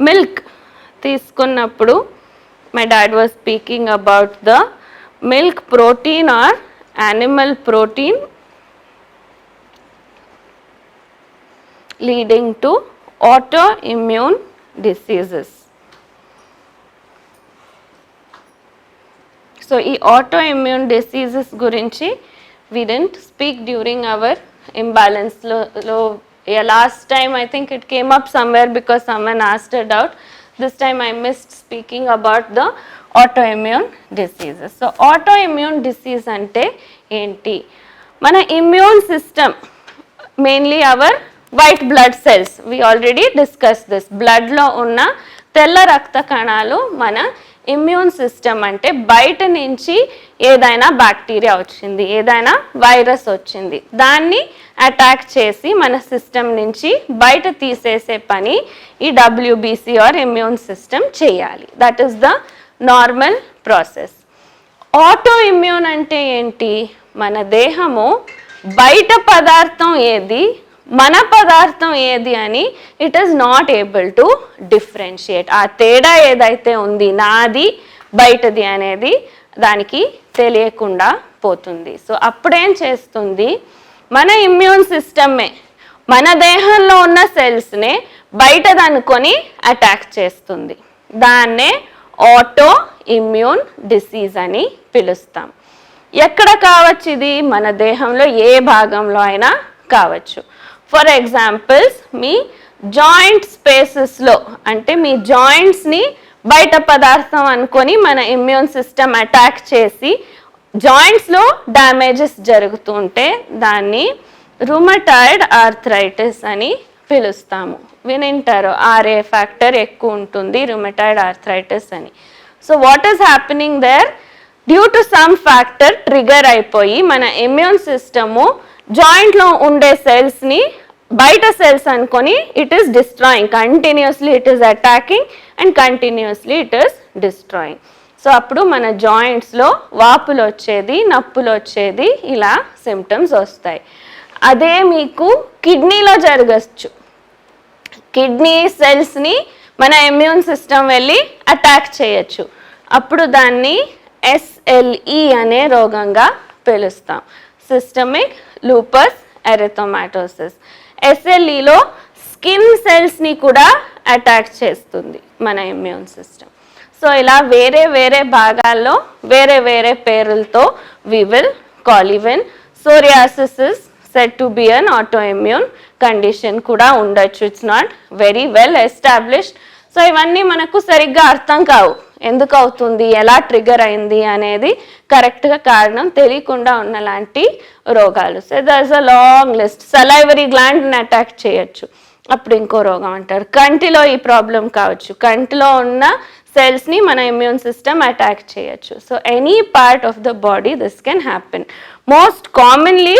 Milk తీసుకున్నప్పుడు my dad was speaking about the milk protein or animal protein leading to autoimmune diseases. So ఈ autoimmune diseases గురించి we didn't speak during our imbalance లో last time I think it came up somewhere because someone asked it out. This time I missed speaking about the autoimmune diseases. So autoimmune disease అంటే ఏంటి? మన immune system, mainly our white blood cells, we already discussed this. blood లో ఉన్న తెల్ల రక్త కణాలు మన immune system అంటే బయట నుంచి ఏదైనా బ్యాక్టీరియా వచ్చింది, ఏదైనా వైరస్ వచ్చింది, దాన్ని అటాక్ చేసి మన సిస్టమ్ నుంచి బయట తీసేసే పని ఈ డబ్ల్యూబీసీ ఆర్ ఇమ్యూన్ సిస్టమ్ చేయాలి. That is the normal process. Auto immune అంటే ఏంటి? మన దేహము బయట పదార్థం ఏది, మన పదార్థం ఏది అని it is not able to differentiate. ఆ తేడా ఏదైతే ఉంది, నాది బయటది అనేది దానికి తెలియకుండా పోతుంది. సో అప్పుడేం చేస్తుంది, మన ఇమ్యూన్ సిస్టమే మన దేహంలో ఉన్న సెల్స్నే బయటదనుకొని అటాక్ చేస్తుంది. దాన్నే ఆటో ఇమ్యూన్ డిసీజ్ అని పిలుస్తాం. ఎక్కడ కావచ్చు ఇది? మన దేహంలో ఏ భాగంలో అయినా కావచ్చు. ఫర్ ఎగ్జాంపుల్స్, మీ జాయింట్ స్పేసెస్లో అంటే మీ జాయింట్స్ని బయట పదార్థం అనుకొని మన ఇమ్యూన్ సిస్టమ్ అటాక్ చేసి జాయింట్స్లో డ్యామేజెస్ జరుగుతుంటే దాన్ని రుమటాయిడ్ ఆర్థరైటిస్ అని పిలుస్తాము. వినింటారు, ఆర్ఏ ఫ్యాక్టర్ ఎక్కువ ఉంటుంది రుమటాయిడ్ ఆర్థరైటిస్ అని. So what is happening there? Due to some factor trigger అయిపోయి మన ఇమ్యూన్ సిస్టము జాయింట్లో ఉండే సెల్స్ని బయట సెల్స్ అనుకొని it is destroying, continuously it is attacking and continuously it is destroying. So అప్పుడు మన జాయింట్స్లో వాపులు వచ్చేది, నొప్పులు వచ్చేది, ఇలా సిమ్టమ్స్ వస్తాయి. అదే మీకు కిడ్నీలో జరగచ్చు. కిడ్నీ సెల్స్ని మన ఇమ్యూన్ సిస్టమ్ వెళ్ళి అటాక్ చేయొచ్చు. అప్పుడు దాన్ని SLE అనే రోగంగా పిలుస్తాం, సిస్టమిక్ లూపస్ ఎరిథోమాటోసిస్. SLEలో స్కిన్ సెల్స్ని కూడా అటాక్ చేస్తుంది మన ఇమ్యూన్ సిస్టమ్. సో ఇలా వేరే వేరే భాగాల్లో వేరే వేరే పేర్లతో we will call. even psoriasis is said to be an autoimmune condition కూడా ఉండొచ్చు. It's not very well established. So ఇవన్నీ మనకు సరిగ్గా అర్థం కావు, ఎందుకు అవుతుంది, ఎలా ట్రిగర్ అయింది అనేది కరెక్ట్గా కారణం తెలియకుండా ఉన్నలాంటి రోగాలు. So there is a long list. Salivary గ్లాండ్ని అటాక్ చేయొచ్చు, అప్పుడు ఇంకో రోగం అంటారు. కంటిలో ఈ ప్రాబ్లం కావచ్చు, కంటిలో ఉన్న సెల్స్ని మన ఇమ్యూన్ సిస్టమ్ అటాక్ చేయొచ్చు. So any part of the body this can happen. Most commonly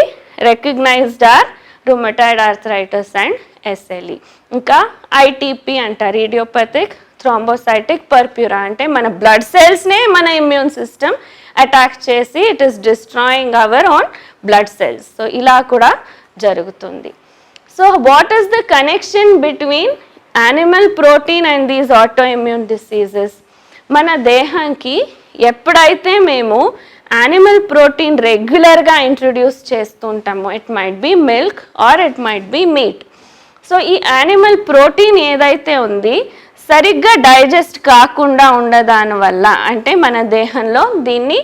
recognised are rheumatoid arthritis and SLE. ఇంకా ITP అంటారు, ఇడియోపతిక్ థ్రాంబోసైటిక్ పర్ప్యూరా. అంటే మన బ్లడ్ సెల్స్నే మన ఇమ్యూన్ సిస్టమ్ అటాక్ చేసి it is destroying our own blood cells. So ఇలా కూడా జరుగుతుంది. So what is the connection between animal protein and these autoimmune diseases? మన దేహానికి ఎప్పుడైతే మేము యానిమల్ ప్రోటీన్ రెగ్యులర్గా ఇంట్రొడ్యూస్ చేస్తుంటామో, it might be milk or it might be meat. So ఈ యానిమల్ ప్రోటీన్ ఏదైతే ఉంది సరిగ్గా డైజెస్ట్ కాకుండా ఉండదాని వల్ల, అంటే మన దేహంలో దీన్ని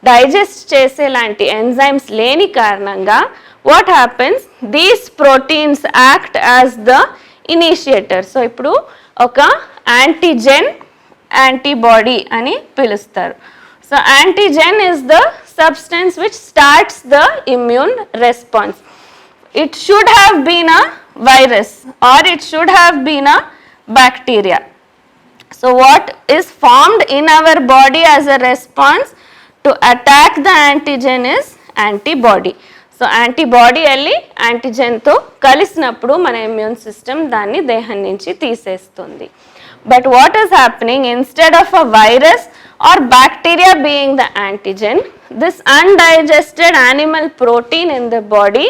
డైజెస్ట్ చేసేలాంటి ఎంజైమ్స్ లేని కారణంగా what happens, these proteins act as the initiator. So ఇప్పుడు ఒక యాంటీజెన్, యాంటీబాడీ అని పిలుస్తారు. So antigen is the substance which starts the immune response. It should have been a virus or it should have been a bacteria. So what is formed in our body as a response to attack the antigen is antibody. So antibody వెళ్ళి యాంటీజెన్తో కలిసినప్పుడు మన immune system దాన్ని దేహం నుంచి తీసేస్తుంది. But what is happening, instead of a virus or bacteria being the antigen, this undigested animal protein in the body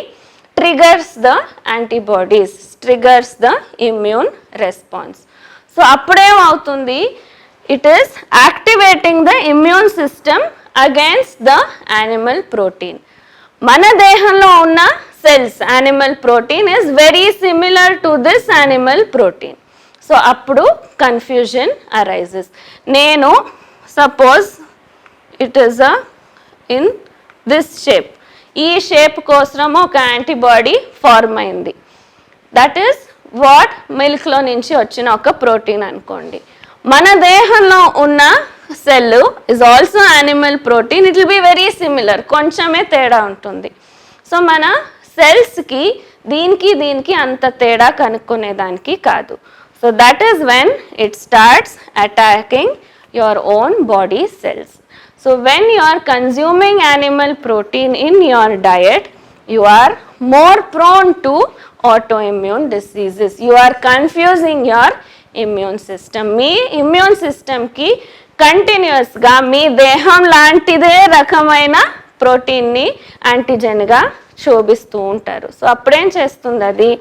triggers the antibodies, triggers the immune response. So అప్పుడేమవుతుంది, it is activating the immune system against the animal protein. మన దేహంలో ఉన్న cells animal protein is very similar to this animal protein. So అప్పుడు confusion arises. నేను suppose it is in this shape, ఈ shape కోసం ఒక antibody form అయింది. That is what మిల్క్లో నుంచి వచ్చిన ఒక ప్రోటీన్ అనుకోండి. మన దేహంలో ఉన్న cell is also animal protein, it will be very similar, కొంచెమే తేడా ఉంటుంది. సో మన సెల్స్కి దీనికి అంత తేడా కనుక్కునేదానికి కాదు. So that is when it starts attacking your own body cells. So when you are consuming animal protein in your diet, you are more prone to autoimmune diseases. You are confusing your immune system. Me immune సిస్టమ్కి కంటిన్యూస్గా మీ దేహం లాంటిదే రకమైన ప్రోటీన్ని యాంటీజెన్గా శోభిస్తూ ఉంటారు. So అప్పుడేం చేస్తుంది, అది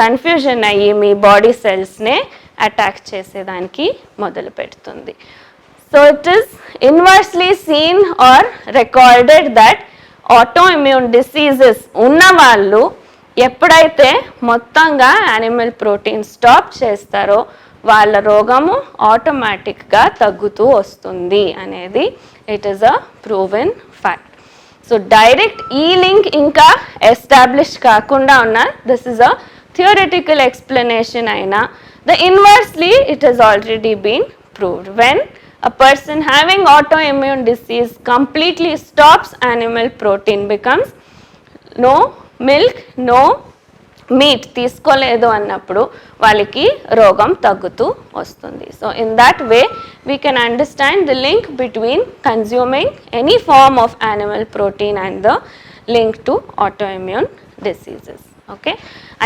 confusion అయ్యి మీ బాడీ సెల్స్నే అటాక్ చేసేదానికి మొదలు పెడుతుంది. So it is inversely seen or recorded that autoimmune diseases ఉన్న వాళ్ళు ఎప్పుడైతే మొత్తంగా యానిమల్ ప్రోటీన్ స్టాప్ చేస్తారో వాళ్ళ రోగము ఆటోమేటిక్గా తగ్గుతూ వస్తుంది అనేది it is a proven fact. So direct ఈ లింక్ ఇంకా ఎస్టాబ్లిష్ కాకుండా ఉన్న, this is a theoretical explanation అయినా the inversely it has already been proved. When a person having autoimmune disease completely stops animal protein, becomes no milk, no meat తీసుకోలేదు అన్నప్పుడు వాళ్ళకి రోగం తగ్గుతూ వస్తుంది. So in that way we can understand the link between consuming any form of animal protein and the link to autoimmune diseases. Okay,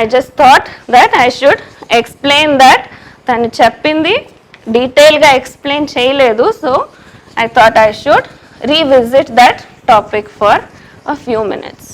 I just thought that I should explain that. తను చెప్పింది డీటెయిల్గా explain చేయలేదు. So I thought I should revisit that topic for a few minutes.